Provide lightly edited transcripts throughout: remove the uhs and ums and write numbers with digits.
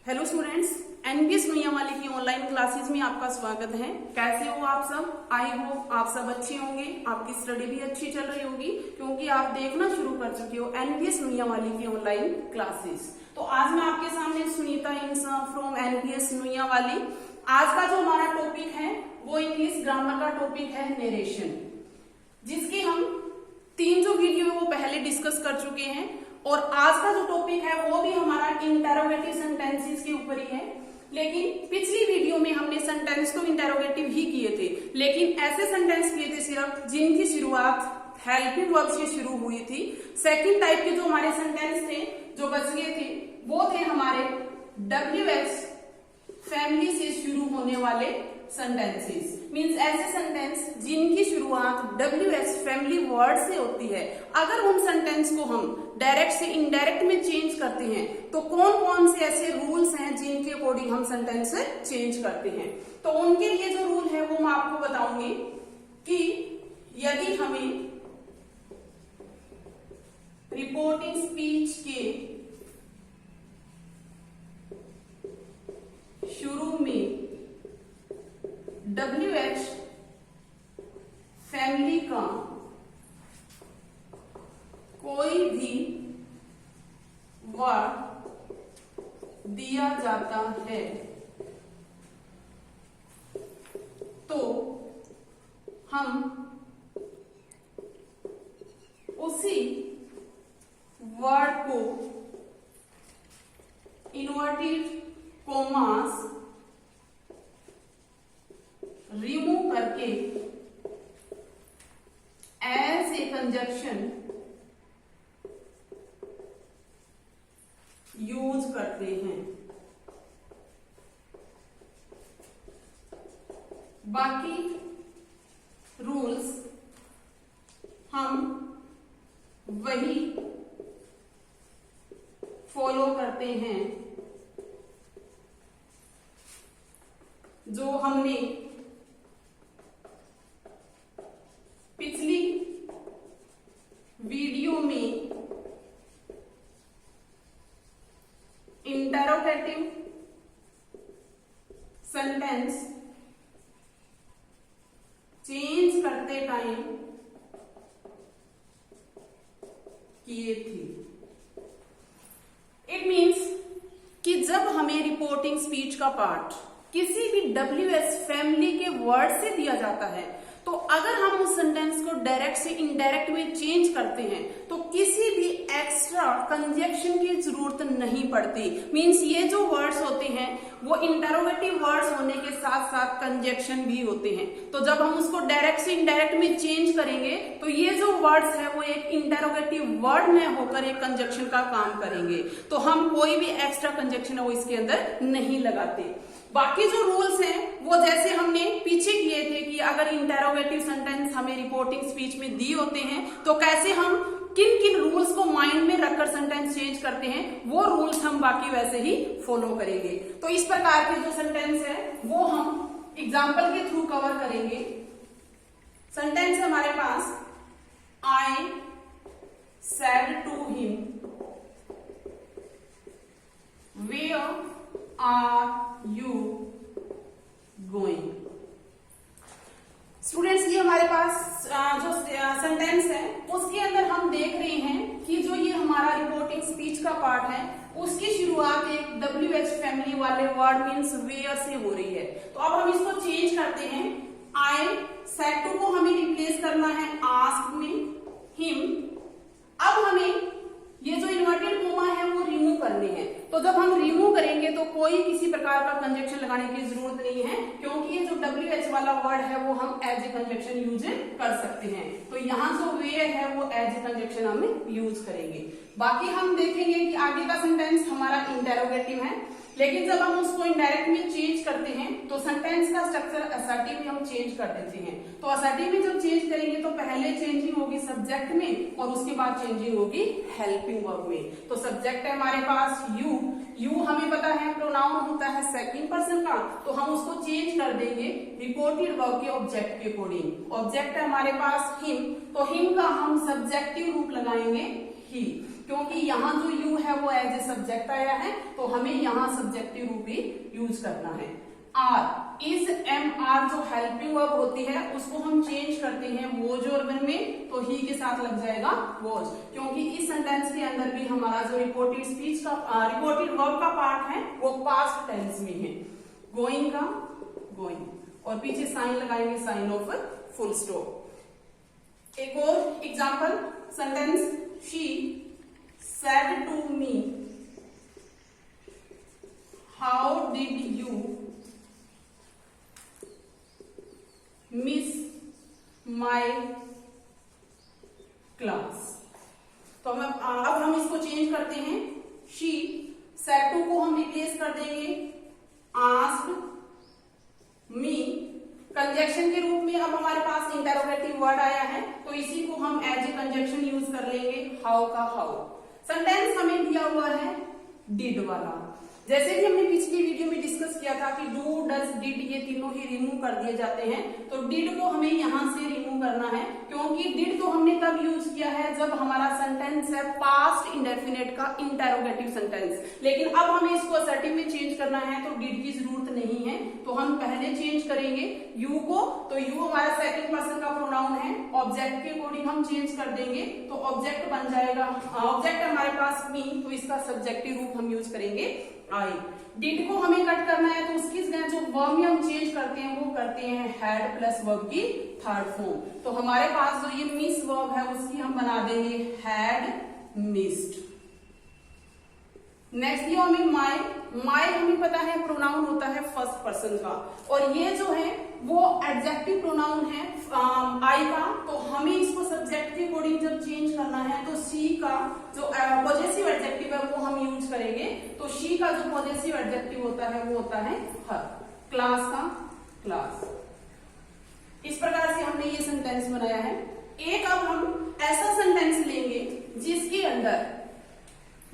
Hello students, NBS नोइया वाली की online classes में आपका स्वागत है। कैसे हो आप सब? आई होप आप सब अच्छे होंगे, आपकी स्टडी भी अच्छी चल रही होगी क्योंकि आप देखना शुरू कर चुके हो एनबीएस नोइया वाली की ऑनलाइन क्लासेस। तो आज मैं आपके सामने सुनीता इंसा फ्रॉम एनबीएस नोइया वाली। आज का जो हमारा टॉपिक है वो इंग्लिश ग्रामर का टॉपिक है नरेशन, जिसकी हम 3 जो वीडियो है वो पहले डिस्कस कर चुके हैं। और आज का जो टॉपिक है वो भी हमारा इंटेरोगेटिव सेंटेंसेस के ऊपर ही है। लेकिन पिछली वीडियो में हमने सेंटेंस तो इंटेरोगेटिव ही किए थे, लेकिन ऐसे सेंटेंस किए थे सिर्फ जिनकी शुरुआत हेल्पिंग वर्ब से शुरू हुई थी। सेकंड टाइप के जो हमारे सेंटेंस थे जो बच गए थे वो थे हमारे WH फैमिली से शुरू होने वाले सेंटेंसेस। मींस ऐसे सेंटेंस जिनकी शुरुआत WH फैमिली वर्ड से होती है। अगर उन सेंटेंस को हम डायरेक्ट से इनडायरेक्ट में चेंज करते हैं तो कौन कौन से ऐसे रूल्स हैं जिनके अकॉर्डिंग हम सेंटेंस चेंज करते हैं, तो उनके लिए जो रूल है वो मैं आपको बताऊंगी कि यदि हमें रिपोर्टिंग स्पीच के शुरू में WH फैमिली का कोई भी वर्ड दिया जाता है तो हम उसी वर्ड को इन्वर्टेड कोमास रिमूव करके एज ए कंजक्शन यूज करते हैं। बाकी रूल्स हम वही फॉलो करते हैं जो हमने पिछली वीडियो में इंटेरोगेटिव सेंटेंस चेंज करते टाइम किए थे। इट मीन्स कि जब हमें रिपोर्टिंग स्पीच का पार्ट किसी भी WH फैमिली के वर्ड से दिया जाता है तो अगर हम उस सेंटेंस को डायरेक्ट से इनडायरेक्ट में चेंज करते हैं तो किसी भी एक्स्ट्रा कंजक्शन की जरूरत नहीं पड़ती। मींस ये जो वर्ड्स होते हैं वो इंटेरोगेटिव वर्ड्स होने के साथ साथ कंजक्शन भी होते हैं। तो जब हम उसको डायरेक्ट से इनडायरेक्ट में चेंज करेंगे तो ये जो वर्ड्स है वो एक इंटेरोगेटिव वर्ड में होकर एक कंजक्शन का काम करेंगे। तो हम कोई भी एक्स्ट्रा कंजक्शन है वो इसके अंदर नहीं लगाते। बाकी जो रूल्स हैं वो जैसे हमने पीछे किए थे कि अगर इंटेरोगेटिव सेंटेंस हमें रिपोर्टिंग स्पीच में दिए होते हैं तो कैसे हम किन किन रूल्स को माइंड में रखकर सेंटेंस चेंज करते हैं, वो रूल्स हम बाकी वैसे ही फॉलो करेंगे। तो इस प्रकार के जो सेंटेंस है वो हम एग्जाम्पल के थ्रू कवर करेंगे। सेंटेंस है हमारे पास I said to him where are you going. Students, ये हमारे पास जो सेंटेंस है उसके अंदर हम देख रहे हैं कि जो ये हमारा रिपोर्टिंग स्पीच का पार्ट है उसकी शुरुआत एक WH फैमिली वाले वर्ड मीन्स वेयर से हो रही है। तो अब हम इसको चेंज करते हैं। आई सेड टू को हमें रिप्लेस करना है आस्क में हिम। अब हमें ये जो इन्वर्टेड कोमा है वो रिमूव करने हैं। तो जब हम रिमूव करेंगे तो कोई किसी प्रकार का कंजक्शन लगाने की जरूरत नहीं है क्योंकि ये जो WH वाला वर्ड है वो हम एज ए कंजक्शन यूज कर सकते हैं। तो यहाँ जो वेयर है वो एज ए कंजक्शन हम यूज करेंगे। बाकी हम देखेंगे कि आगे का सेंटेंस हमारा इंटेरोगेटिव है, लेकिन जब हम उसको इनडायरेक्ट में चेंज करते हैं तो सेंटेंस का स्ट्रक्चर असर्टिव में हम चेंज कर देते हैं। तो असर्टिव में जब चेंज करेंगे तो पहले चेंजिंग होगी सब्जेक्ट में और उसके बाद चेंजिंग होगी हेल्पिंग वर्ब में। तो सब्जेक्ट है हमारे पास यू, यू हमें पता है प्रोनाउन होता है सेकंड पर्सन का, तो हम उसको चेंज कर देंगे रिपोर्टेड वर्ब के ऑब्जेक्ट के अकॉर्डिंग। ऑब्जेक्ट है हमारे पास हिम, तो हिम का हम सब्जेक्टिव रूप लगाएंगे ही, क्योंकि यहाँ जो यू है वो एज ए सब्जेक्ट आया है, तो हमें यहाँ सब्जेक्टिव रूप ही यूज करना है। आर इज एम आर जो हेल्पिंग वर्ब होती है उसको हम चेंज करते हैं वोज और वन में, तो ही के साथ लग जाएगा वोज, क्योंकि इस सेंटेंस के अंदर भी हमारा जो रिपोर्टेड स्पीच का रिपोर्टेड वर्ब का पार्ट है वो पास्ट टेंस में है। गोइंग का गोइंग, और पीछे साइन लगाएंगे, साइन ऑफ फुल स्टॉप। एक और example sentence, she said to me how did you miss my class. तो अब हम इसको चेंज करते हैं, शी सेड टू को हम रिप्लेस कर देंगे आस्क्ड मी, कंजक्शन के रूप में अब हमारे पास इंटरोगेटिव वर्ड आया है, तो इसी को हम एज ए कंजक्शन यूज कर लेंगे, हाउ का हाउ। सेंटेंस हमें दिया हुआ है डिड वाला, जैसे कि हमने पिछली वीडियो में डिस्कस किया था कि डू डज डिड ये तीनों ही रिमूव कर दिए जाते हैं, तो डिड को हमें यहां से रिमूव करना है, क्योंकि डिड तो हमने तब यूज किया है जब हमारा सेंटेंस है पास्ट इंडेफिनिट का इंटरोगेटिव सेंटेंस, लेकिन अब हमें इसको असर्टिव में चेंज करना है, तो डिड की जरूरत नहीं है, तो हम पहले चेंज करेंगे यू को, तो यू हमारा सेकंड पर्सन का प्रोनाउन है, ऑब्जेक्ट के अकॉर्डिंग हम चेंज कर देंगे, तो ऑब्जेक्ट बन जाएगा, ऑब्जेक्ट हमारे पास मी, तो इसका सब्जेक्टिव रूप हम यूज करेंगे आई। डिड को हमें कट करना है, तो उसकी जो वर्ब में हम चेंज करते हैं वो करते हैं हैड प्लस वर्ब की थर्ड फॉर्म, तो हमारे पास जो ये मिस वर्ब है उसकी हम बना देंगे हैड मिस्ड। नेक्स्ट दिया हमें माई, माई हमें पता है प्रोनाउन होता है फर्स्ट पर्सन का, और ये जो है वो एडजेक्टिव प्रोनाउन है आई का, तो हमें इसको सब्जेक्ट के अकॉर्डिंग जब चेंज करना है तो सी का जो पॉजेसिव एडजेक्टिव है वो हम यूज करेंगे, तो शी का जो पॉजेसिव एडजेक्टिव होता है वो होता है हर। क्लास का क्लास। इस प्रकार से हमने ये सेंटेंस बनाया है। एक अब हम ऐसा सेंटेंस लेंगे जिसके अंदर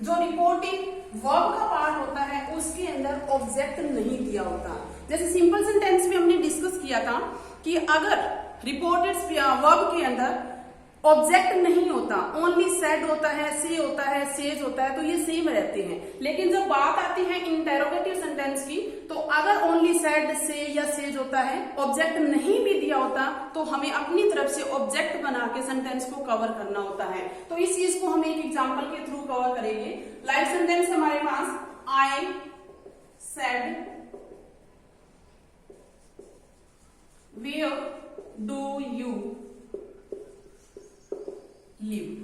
जो रिपोर्टिंग वर्ब का पार्ट होता है उसके अंदर ऑब्जेक्ट नहीं दिया होता। जैसे सिंपल सेंटेंस में हमने डिस्कस किया था कि अगर रिपोर्टेड वर्ब के अंदर ऑब्जेक्ट नहीं होता, ओनली सेड होता है, से होता है, सेज होता है, तो ये सेम रहते हैं, लेकिन जब बात आती है इंटेरोगेटिव सेंटेंस की, तो अगर ओनली सेड, से या सेज होता है, ऑब्जेक्ट नहीं भी दिया होता, तो हमें अपनी तरफ से ऑब्जेक्ट बना के सेंटेंस को कवर करना होता है। तो इस चीज को हम एक एग्जांपल के थ्रू कवर करेंगे। लाइक सेंटेंस हमारे पास I said where do you live.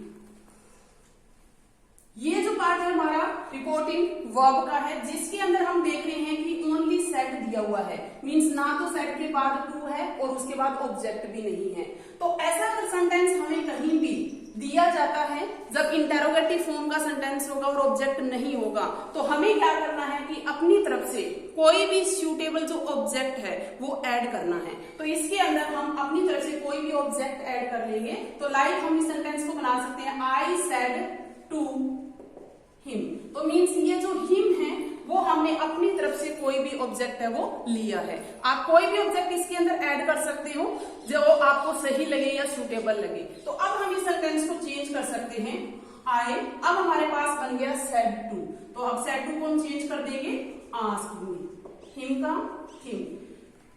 ये जो पार्ट है हमारा रिपोर्टिंग वर्ब का है, जिसके अंदर हम देख रहे हैं कि ओनली सेड दिया हुआ है, मींस ना तो सेड के बाद टू है और उसके बाद ऑब्जेक्ट भी नहीं है। तो ऐसा अगर सेंटेंस हमें कहीं भी दिया जाता है जब इंटेरोगेटिव फॉर्म का सेंटेंस होगा और ऑब्जेक्ट नहीं होगा, तो हमें क्या करना है कि अपनी तरफ से कोई भी सूटेबल जो ऑब्जेक्ट है वो ऐड करना है। तो इसके अंदर हम अपनी तरफ से कोई भी ऑब्जेक्ट ऐड कर लेंगे। तो लाइक हम इस सेंटेंस को बना सकते हैं आई सेड टू हिम, तो मीन्स ये जो हिम है वो हमने अपनी तरफ से कोई भी ऑब्जेक्ट है वो लिया है। आप कोई भी ऑब्जेक्ट इसके अंदर ऐड कर सकते हो जो आपको सही लगे या सूटेबल लगे। तो अब हम इस सेंटेंस को चेंज कर सकते हैं आई, अब हमारे पास बन गया सेड टू, तो अब सेड टू को हम चेंज कर देंगे आस्क्ड मी, हिम का हिम।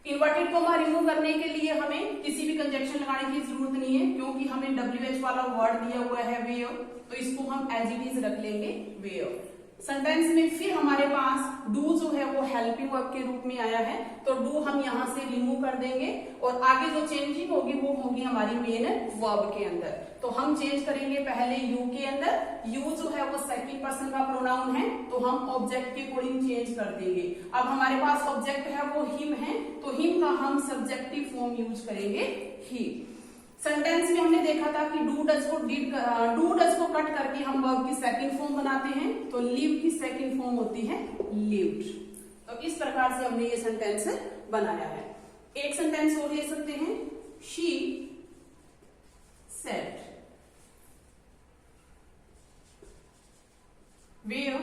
इन्वर्टेड कॉमा रिमूव करने के लिए हमें किसी भी कंजक्शन लगाने की जरूरत नहीं है, क्योंकि हमें WH वाला वर्ड दिया हुआ है वेयर, तो इसको हम एज इट इज रख लेंगे वेयर। सेंटेंस में फिर हमारे पास डू जो है वो हेल्पिंग वर्ब के रूप में आया है, तो डू हम यहां से रिमूव कर देंगे और आगे जो चेंजिंग होगी वो होगी हमारी मेन वर्ब के अंदर। तो हम चेंज करेंगे पहले यू के अंदर, यू जो है वो सेकंड पर्सन का प्रोनाउन है, तो हम ऑब्जेक्ट के अकॉर्डिंग चेंज कर देंगे। अब हमारे पास ऑब्जेक्ट है वो हिम है, तो हिम का हम सब्जेक्टिव फॉर्म यूज करेंगे ही। सेंटेंस में हमने देखा था कि डू डज को कट करके हम वर्ब की सेकंड फॉर्म बनाते हैं, तो लिव की सेकंड फॉर्म होती है लिव्ड। तो इस प्रकार से हमने ये सेंटेंस बनाया है। एक सेंटेंस और ले सकते हैं, she said where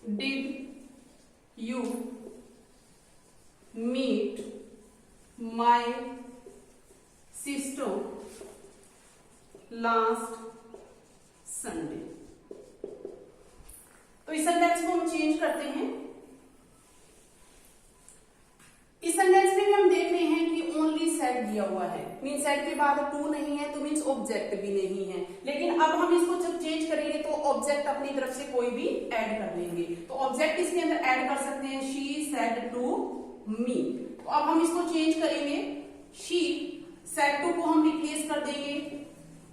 did you meet my sister last Sunday. तो इस सेंटेंस को हम चेंज करते हैं। इस सेंटेंस में भी हम देख रहे हैं कि ओनली सेट दिया हुआ है, मीन सेट के बाद टू नहीं है तो मीन्स ऑब्जेक्ट भी नहीं है। लेकिन अब हम इसको जब चेंज करेंगे तो ऑब्जेक्ट अपनी तरफ से कोई भी ऐड कर लेंगे। तो ऑब्जेक्ट इसके अंदर ऐड कर सकते हैं, शी सेड टू मी। तो अब हम इसको चेंज करेंगे, शी सेड टू को हम रिप्लेस कर देंगे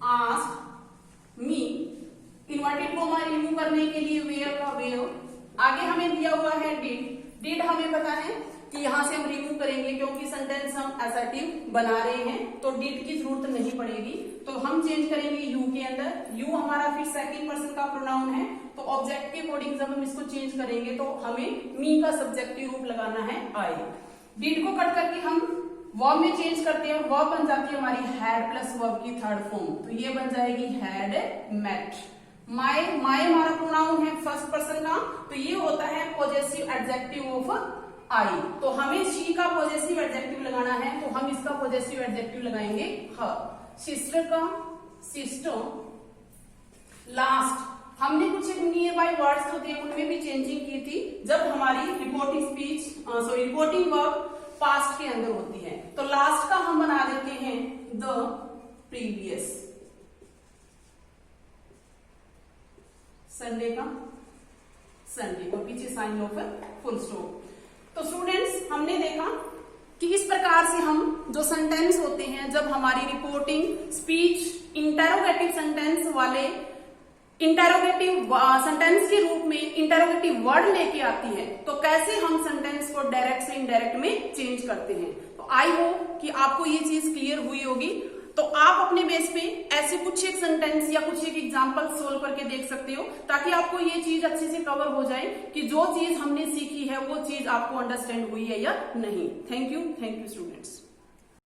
asked me. Inverted comma remove करने के लिए वेयर का वेयर। आगे हमें दिया हुआ है डिड। डिड हमें पता है कि यहां से हम रिमूव करेंगे क्योंकि सेंटेंस हम असर्टिव बना रहे हैं, तो डिड की जरूरत नहीं पड़ेगी। तो हम चेंज करेंगे यू के अंदर। यू हमारा फिर सेकंड पर्सन का प्रोनाउन है, तो ऑब्जेक्ट के अकॉर्डिंग जब हम इसको चेंज करेंगे तो हमें मी का सब्जेक्टिव रूप लगाना है आई। डिड को कट करके हम वर्ब में चेंज करते हैं, वर्ब बन जाती है हमारी हैड प्लस वर्ब की थर्ड फॉर्म, तो ये बन जाएगी हैड मेट। माय हमारा प्रोनाउन है फर्स्ट पर्सन का, तो ये होता है पॉजेसिव एडजेक्टिव ऑफ आई। तो हमें शी का पॉजेसिव एडजेक्टिव लगाना है, तो हम इसका पॉजेसिव एडजेक्टिव लगाएंगे हर। सिस्टर का सिस्टर। लास्ट हमने कुछ नियर बाय वर्ड्स जो थे उनमें भी चेंजिंग की थी जब हमारी रिपोर्टिंग वर्ब पास्ट के अंदर होती है। तो लास्ट का हम बना देते हैं द प्रीवियस। संडे का संडे और पीछे साइन ऑफ फुल स्टॉप। तो स्टूडेंट्स हमने देखा कि इस प्रकार से हम जो सेंटेंस होते हैं जब हमारी रिपोर्टिंग स्पीच इंटेरोगेटिव सेंटेंस वाले इंटेरोगेटिव सेंटेंस के रूप में इंटेरोगेटिव वर्ड लेके आती है, तो कैसे हम सेंटेंस को डायरेक्ट से इनडायरेक्ट में चेंज करते हैं। तो आई होप कि आपको ये चीज क्लियर हुई होगी। तो आप अपने बेस पे ऐसे कुछ एक सेंटेंस या कुछ एक एग्जांपल सोल्व करके देख सकते हो, ताकि आपको ये चीज अच्छे से कवर हो जाए कि जो चीज हमने सीखी है वो चीज आपको अंडरस्टैंड हुई है या नहीं। Thank you students.